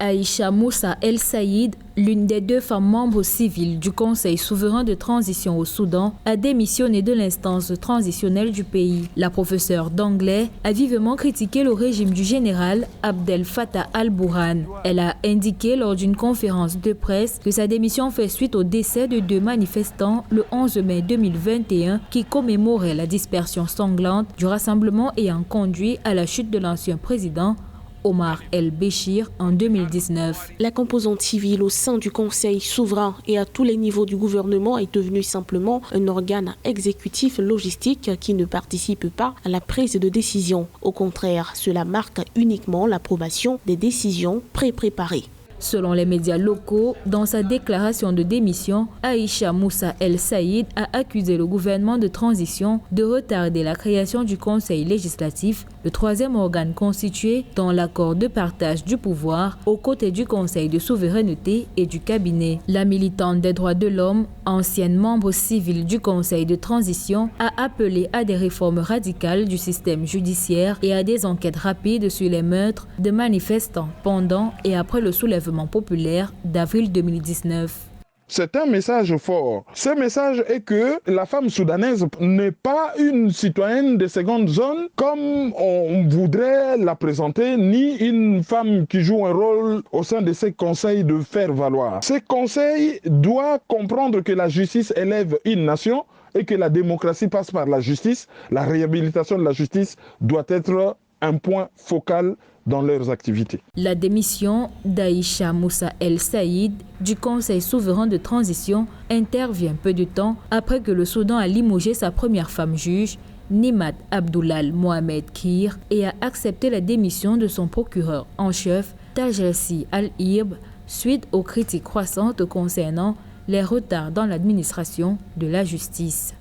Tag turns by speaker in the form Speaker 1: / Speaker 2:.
Speaker 1: Aïcha Moussa El Saïd, l'une des 2 femmes membres civiles du Conseil souverain de transition au Soudan, a démissionné de l'instance transitionnelle du pays. La professeure d'anglais a vivement critiqué le régime du général Abdel Fattah al-Burhan. Elle a indiqué lors d'une conférence de presse que sa démission fait suite au décès de 2 manifestants le 11 mai 2021 qui commémoraient la dispersion sanglante du rassemblement ayant conduit à la chute de l'ancien président Omar el-Béchir en 2019.
Speaker 2: La composante civile au sein du Conseil souverain et à tous les niveaux du gouvernement est devenue simplement un organe exécutif logistique qui ne participe pas à la prise de décision. Au contraire, cela marque uniquement l'approbation des décisions pré-préparées.
Speaker 1: Selon les médias locaux, dans sa déclaration de démission, Aïcha Moussa El Saïd a accusé le gouvernement de transition de retarder la création du Conseil législatif, le 3e organe constitué dans l'accord de partage du pouvoir aux côtés du Conseil de souveraineté et du cabinet. La militante des droits de l'homme, ancienne membre civile du Conseil de transition, a appelé à des réformes radicales du système judiciaire et à des enquêtes rapides sur les meurtres de manifestants pendant et après le soulèvement populaire d'avril 2019.
Speaker 3: C'est un message fort. Ce message est que la femme soudanaise n'est pas une citoyenne de seconde zone comme on voudrait la présenter, ni une femme qui joue un rôle au sein de ces conseils de faire valoir. Ces conseils doivent comprendre que la justice élève une nation et que la démocratie passe par la justice. La réhabilitation de la justice doit être un point focal dans leurs activités.
Speaker 1: La démission d'Aïcha Moussa El Saïd du Conseil souverain de transition intervient peu de temps après que le Soudan a limogé sa première femme juge, Nimat Abdoulal Mohamed Kir, et a accepté la démission de son procureur en chef, Tajelsi Al-Irb, suite aux critiques croissantes concernant les retards dans l'administration de la justice.